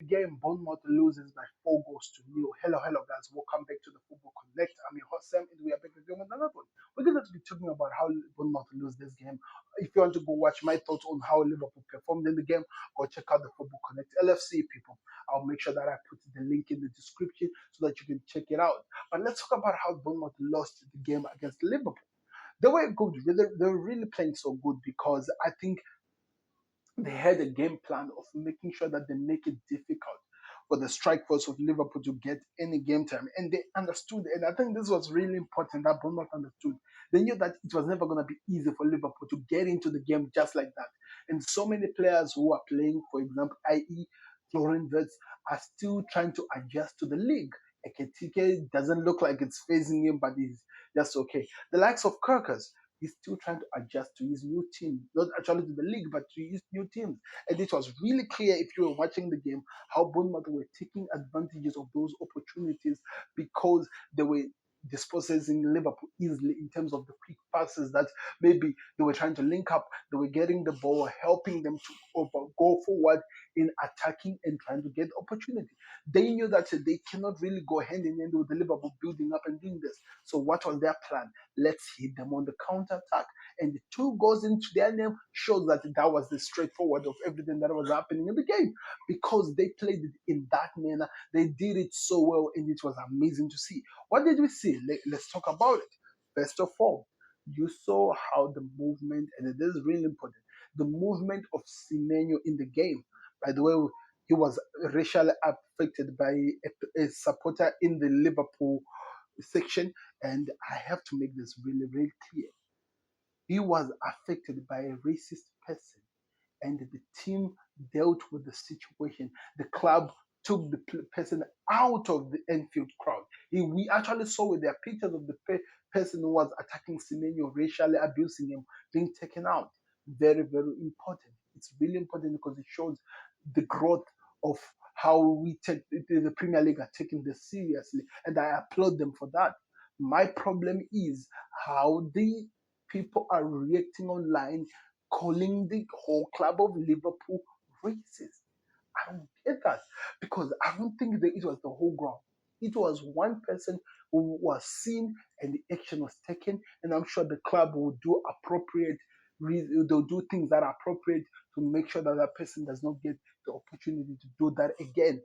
game, Bournemouth loses by 4 goals to 0. Hello, guys. Welcome back to the Football Connect. I'm your host, Sam, and we are back again with another one. We're going to be talking about how Bournemouth lose this game. If you want to go watch my thoughts on how Liverpool performed in the game, go check out the Football Connect LFC, people. I'll make sure that I put the link in the description so that you can check it out. But let's talk about how Bournemouth lost the game against Liverpool. They were good. They were really playing so good because I think they had a game plan of making sure that they make it difficult for the strike force of Liverpool to get any game time. And they understood, and I think this was really important that Bournemouth understood. They knew that it was never going to be easy for Liverpool to get into the game just like that. And so many players who are playing, for example, i.e., Florian Wirtz, are still trying to adjust to the league. Eketike doesn't look like it's phasing him, but he's just okay. The likes of Kirkers, he's still trying to adjust to his new team, not actually to the league, but to his new teams. And it was really clear if you were watching the game how Bournemouth were taking advantages of those opportunities because they were dispossessing Liverpool easily in terms of the quick passes that maybe they were trying to link up, they were getting the ball, helping them to go forward in attacking and trying to get opportunity. They knew that they cannot really go hand in hand with the Liverpool building up and doing this. So what was their plan? Let's hit them on the counter attack. And the 2 goals into their name shows that that was the straightforward of everything that was happening in the game because they played it in that manner. They did it so well, and it was amazing to see. What did we see? Let's talk about it. First of all, you saw how the movement, and it is really important, the movement of Semenyo in the game. By the way, he was racially affected by a supporter in the Liverpool section, and I have to make this really, really clear. He was affected by a racist person, and the team dealt with the situation. The club took the person out of the Enfield crowd. We actually saw with their pictures of the person who was attacking Semenyo, racially abusing him, being taken out. Very, very important. It's really important because it shows the growth of how we take the Premier League are taking this seriously, and I applaud them for that. My problem is how the people are reacting online, calling the whole club of Liverpool racist. I don't get that because I don't think that it was the whole ground. It was one person who was seen and the action was taken, and I'm sure the club will do appropriate. They'll do things that are appropriate to make sure that that person does not get the opportunity to do that again.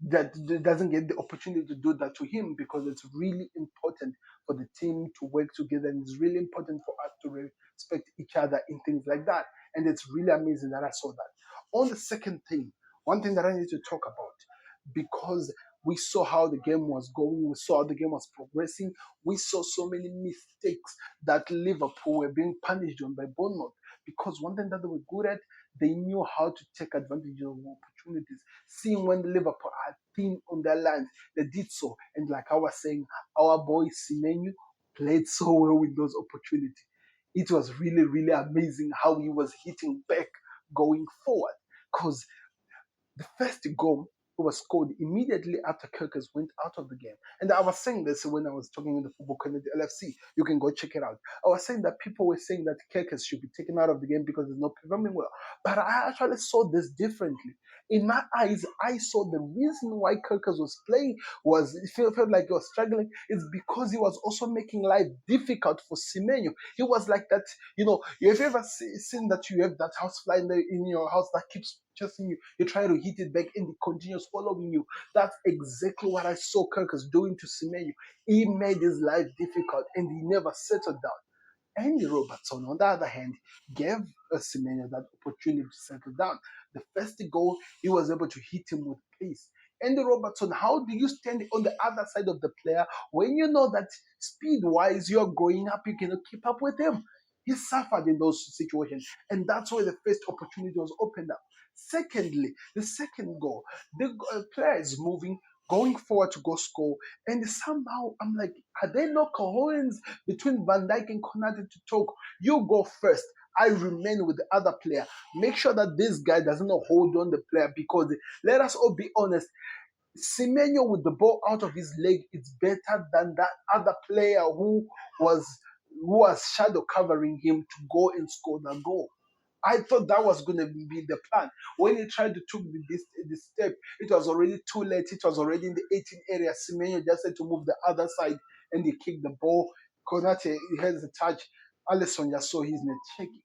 That doesn't get the opportunity to do that to him because it's really important for the team to work together and it's really important for us to respect each other in things like that. And it's really amazing that I saw that. On the second thing, one thing that I need to talk about, because we saw how the game was going, we saw how the game was progressing, we saw so many mistakes that Liverpool were being punished on by Bournemouth. Because one thing that they were good at, they knew how to take advantage of opportunities. Seeing when Liverpool are thin on their lines, they did so. And like I was saying, our boy Semenyo played so well with those opportunities. It was really, really amazing how he was hitting back going forward. Because the first goal was scored immediately after Kirkers went out of the game. And I was saying this when I was talking in the Football Connect LFC. You can go check it out. I was saying that people were saying that Kirkers should be taken out of the game because he's not performing well. But I actually saw this differently. In my eyes, I saw the reason why Kirkers was playing was it felt like he was struggling is because he was also making life difficult for Semenyo. He was like that, have you ever seen that you have that house fly in your house that keeps chasing you? You try to hit it back and it continues following you. That's exactly what I saw Kirkers doing to Semenyo. He made his life difficult and he never settled down. Andy Robertson, on the other hand, gave Semenyo that opportunity to settle down. The first goal, he was able to hit him with pace. Andy Robertson, how do you stand on the other side of the player when you know that speed-wise you're going up, you cannot keep up with him? He suffered in those situations, and that's where the first opportunity was opened up. Secondly, the second goal, the player is moving, going forward to go score, and somehow I'm like, are there no coherence between Van Dijk and Konate to talk? You go first. I remain with the other player. Make sure that this guy doesn't hold on the player because let us all be honest. Semenyo with the ball out of his leg is better than that other player who was shadow covering him to go and score the goal. I thought that was going to be the plan. When he tried to took this step, it was already too late. It was already in the 18 area. Semenyo just had to move the other side and he kicked the ball. Konate, he has the touch. Alisson just saw his net shaking.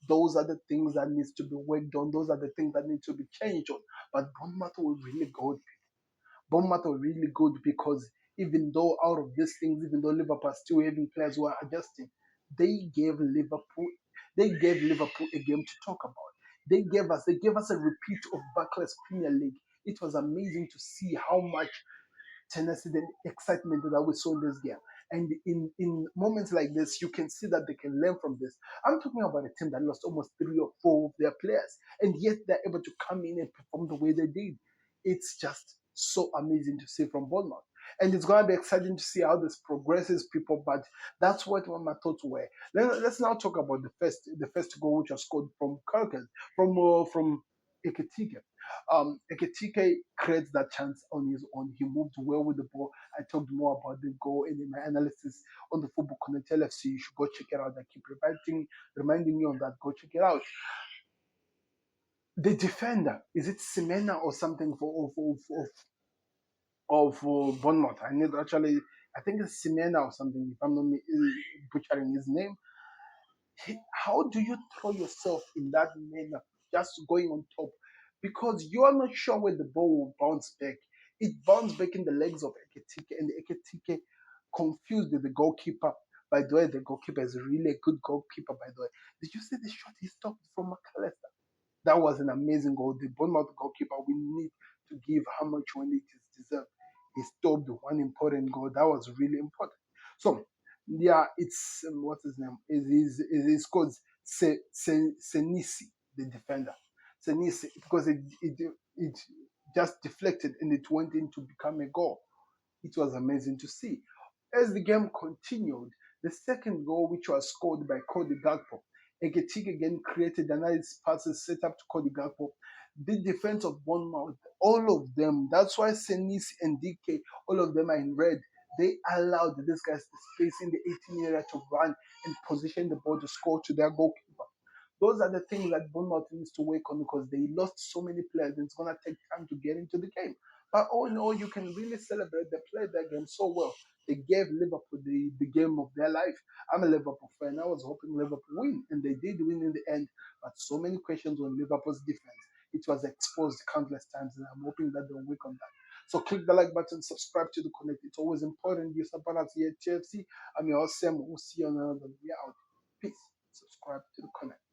Those are the things that needs to be worked on. Those are the things that need to be changed on. But Bournemouth will really go. Bournemouth were really good because even though out of these things, even though Liverpool are still having players who are adjusting, they gave Liverpool a game to talk about. They gave us a repeat of Barclays Premier League. It was amazing to see how much tenacity and excitement that we saw in this game. And in moments like this, you can see that they can learn from this. I'm talking about a team that lost almost 3 or 4 of their players, and yet they're able to come in and perform the way they did. It's just so amazing to see from Bournemouth. And it's going to be exciting to see how this progresses, people. But that's what my thoughts were. Let's now talk about the first goal, which was scored from Kirkland, from Ekitike. Ekitike creates that chance on his own. He moved well with the ball. I talked more about the goal and in my analysis on the Football Connect LFC. You should go check it out. I keep reminding you on that. Go check it out. The defender, is it Simena or something for Bournemouth? I think it's Simena or something, if I'm not butchering his name. How do you throw yourself in that manner, just going on top? Because you are not sure where the ball will bounce back. It bounced back in the legs of Eketike, and Eketike confused the goalkeeper. By the way, the goalkeeper is really a good goalkeeper, by the way. Did you see the shot he stopped from McAllister? That was an amazing goal. The Bournemouth goalkeeper, we need to give how much when it is deserved. He stopped one important goal. That was really important. So, yeah, it's what's his name? Is called Senisi, the defender. Senisi, because it just deflected and it went in to become a goal. It was amazing to see. As the game continued, the second goal, which was scored by Cody Gakpo, Egetic again created a nice passes set up to Cody Gakpo. The defense of Bournemouth, all of them, that's why Senis and DK, all of them are in red. They allowed these guys the space in the 18 area to run and position the ball to score to their goalkeeper. Those are the things that Bournemouth needs to work on because they lost so many players and it's going to take time to get into the game. But all in all, you can really celebrate. They played that game so well. They gave Liverpool the game of their life. I'm a Liverpool fan. I was hoping Liverpool win, and they did win in the end. But so many questions on Liverpool's defense. It was exposed countless times, and I'm hoping that they'll work on that. So click the like button, subscribe to the Connect. It's always important. You support us here at TFC. I'm your Sam. We'll see you on another. We out. Peace. Subscribe to the Connect.